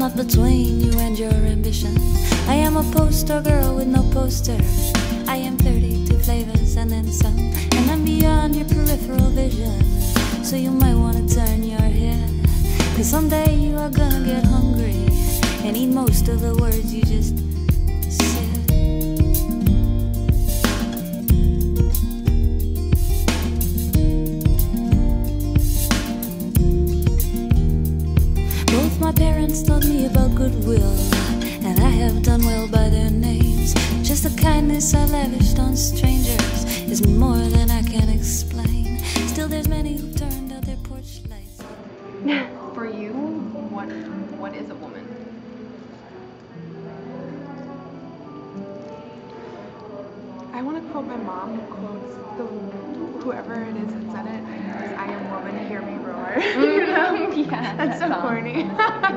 not between you and your ambition. I am a poster girl with no poster. I am 32 flavors and then some, and I'm beyond your peripheral vision. So you might want to turn your head, 'cause someday you are gonna get hungry and eat most of the words you just said. Both my parents taught me about goodwill, and I have done well by their names. Just the kindness I lavished on strangers is more than I can explain. Still there's many who turned out their porch lights. For you, what is a woman? I want to quote my mom, who quotes whoever it is that said it, is "I am woman, hear me roar." You know? Yeah, that's so corny. I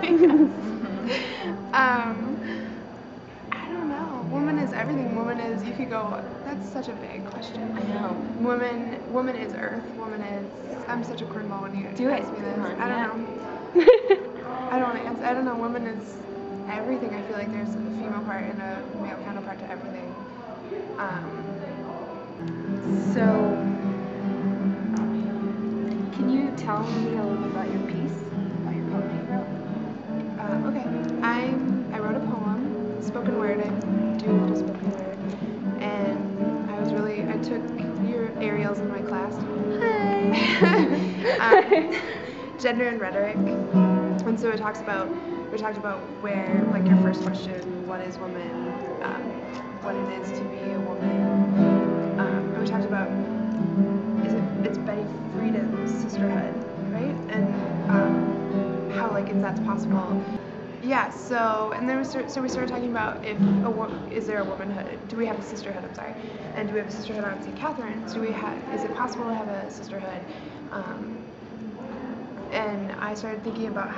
don't know. Woman is everything. Woman is, you could go, that's such a big question. I know. Woman is earth. Woman is, I'm such a cornball when you ask me this. I don't know. I don't want to answer. I don't know. Woman is everything. I feel like there's a female part and a male counterpart to everything. So, can you tell me a little bit about your piece, about your poem you wrote? Okay. I wrote a poem, spoken word. I do a little spoken word, and I took your Ariel's in my class. Hi. Gender and rhetoric, and so we talked about where, like, your first question, what is woman, what it is to be a woman. And we talked about it's Betty Friedan's sisterhood, right? And how, like, if that's possible. Yeah. So, and then we started talking about is there a womanhood? Do we have a sisterhood? I'm sorry. And do we have a sisterhood on St. Catherine's? Is it possible to have a sisterhood? And I started thinking about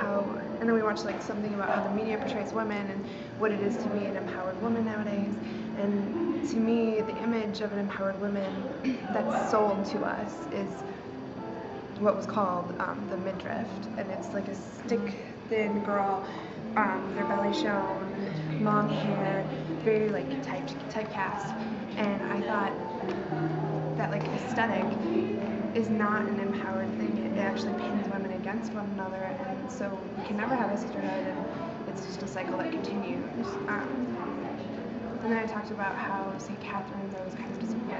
and then we watched, like, something about how the media portrays women and what it is to be an empowered woman nowadays. And to me, the image of an empowered woman that's sold to us is what was called the midriff, and it's like a stick-thin girl, their belly shown, long hair, very, like, typecast. And I thought that, like, aesthetic is not an empowered thing. It actually pins women against one another, and so we can never have a sisterhood, and it's just a cycle that continues. And then I talked about how St. Catherine's, I was kind of disappointed.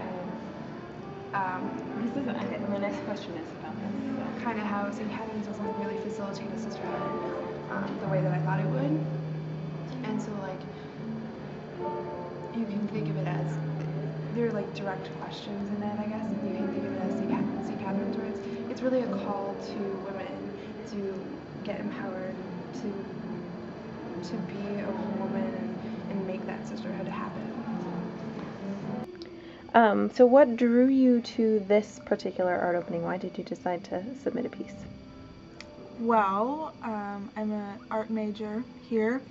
My next question is about this. Kind of how St. Catherine's doesn't really facilitate a sisterhood the way that I thought it would. And so, like, you can think of it as, there are, like, direct questions in it, I guess, and you can think of it as St. Catherine's words. It's really a call to women to get empowered, to be a woman and make that sisterhood happen. So what drew you to this particular art opening? Why did you decide to submit a piece? Well, I'm an art major here,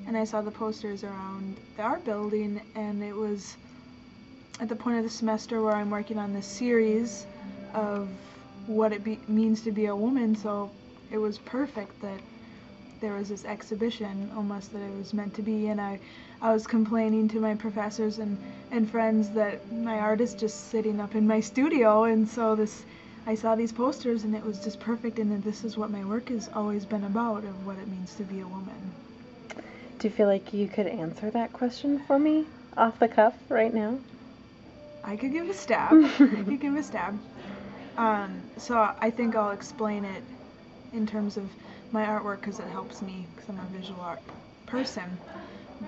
and I saw the posters around the art building, and it was at the point of the semester where I'm working on this series of what it means to be a woman, so it was perfect that there was this exhibition, almost, that it was meant to be. And I was complaining to my professors and friends that my art is just sitting up in my studio, and so I saw these posters and it was just perfect, and that this is what my work has always been about, of what it means to be a woman. Do you feel like you could answer that question for me off the cuff right now? I could give a stab. So I think I'll explain it in terms of my artwork, because it helps me, because I'm a visual art person.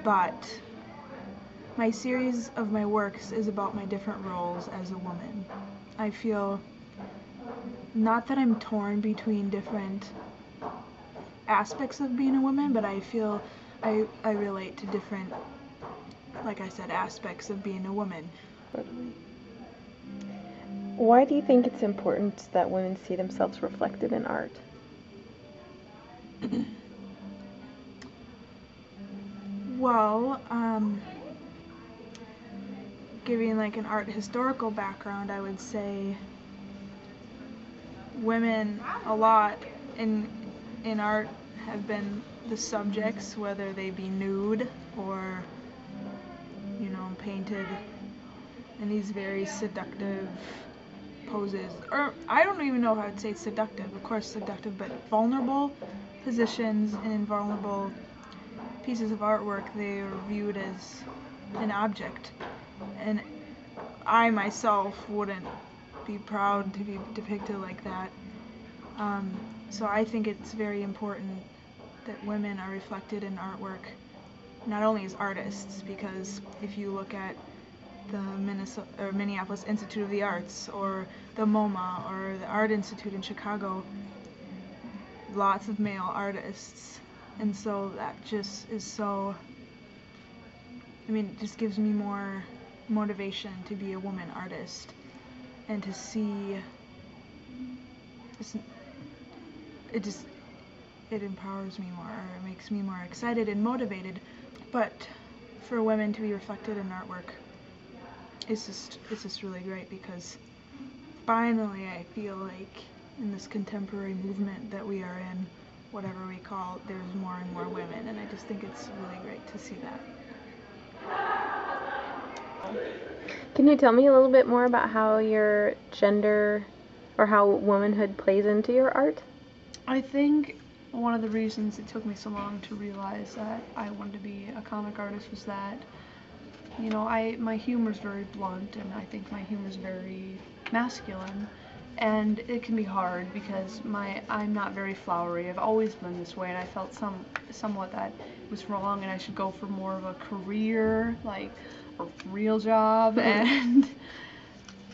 But my series of my works is about my different roles as a woman. I feel not that I'm torn between different aspects of being a woman, but I feel I relate to different, like I said, aspects of being a woman. Why do you think it's important that women see themselves reflected in art? Well, giving, like, an art historical background, I would say women a lot in art have been the subjects, whether they be nude or, you know, painted in these very seductive poses, or I don't even know if I would say seductive, of course seductive, but vulnerable positions and invulnerable pieces of artwork. They are viewed as an object, and I myself wouldn't be proud to be depicted like that. So I think it's very important that women are reflected in artwork, not only as artists, because if you look at the Minneapolis Institute of the Arts, or the MoMA, or the Art Institute in Chicago, lots of male artists, and so that just is so, I mean, it just gives me more motivation to be a woman artist, and to see, it empowers me more, or it makes me more excited and motivated. But for women to be reflected in artwork, it's just really great, because finally I feel like in this contemporary movement that we are in, whatever we call it, there's more and more women, and I just think it's really great to see that. Can you tell me a little bit more about how your gender or how womanhood plays into your art? I think one of the reasons it took me so long to realize that I wanted to be a comic artist was that, you know, my humor is very blunt, and I think my humor is very masculine, and it can be hard because I'm not very flowery. I've always been this way, and I felt somewhat that it was wrong, and I should go for more of a career, like a real job, and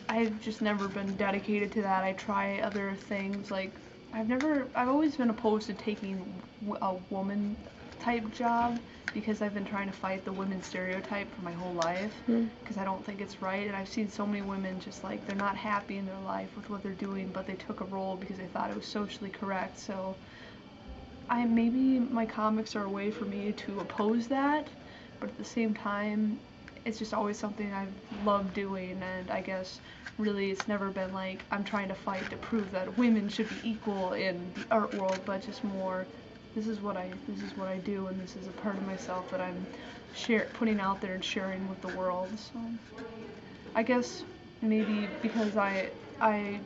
I've just never been dedicated to that. I try other things, like I've always been opposed to taking a woman type job, because I've been trying to fight the women stereotype for my whole life, because I don't think it's right, and I've seen so many women just like, they're not happy in their life with what they're doing, but they took a role because they thought it was socially correct. So maybe my comics are a way for me to oppose that, but at the same time, it's just always something I've loved doing, and I guess really it's never been like I'm trying to fight to prove that women should be equal in the art world, but just more, this is what I do, and this is a part of myself that I'm putting out there and sharing with the world. So I guess maybe because I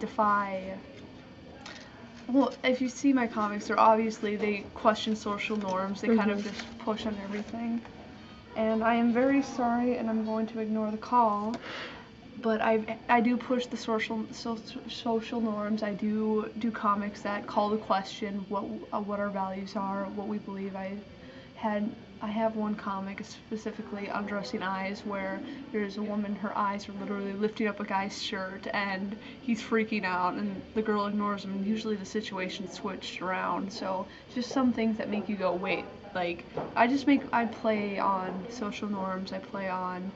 defy, well, if you see my comics, they question social norms, they kind of just push on everything. And I am very sorry, and I'm going to ignore the call, but I do push the social norms. I do comics that call the question what our values are, what we believe. I have one comic specifically, Undressing Eyes, where there's a woman, her eyes are literally lifting up a guy's shirt, and he's freaking out, and the girl ignores him, and usually the situation's switched around. So just some things that make you go, wait, like, I play on social norms, I play on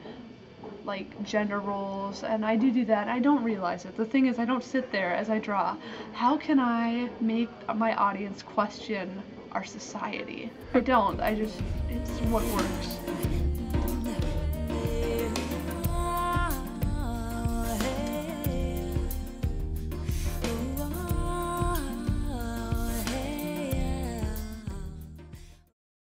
like gender roles, and I do that. I don't realize it. The thing is, I don't sit there as I draw, how can I make my audience question our society? I don't. It's what works.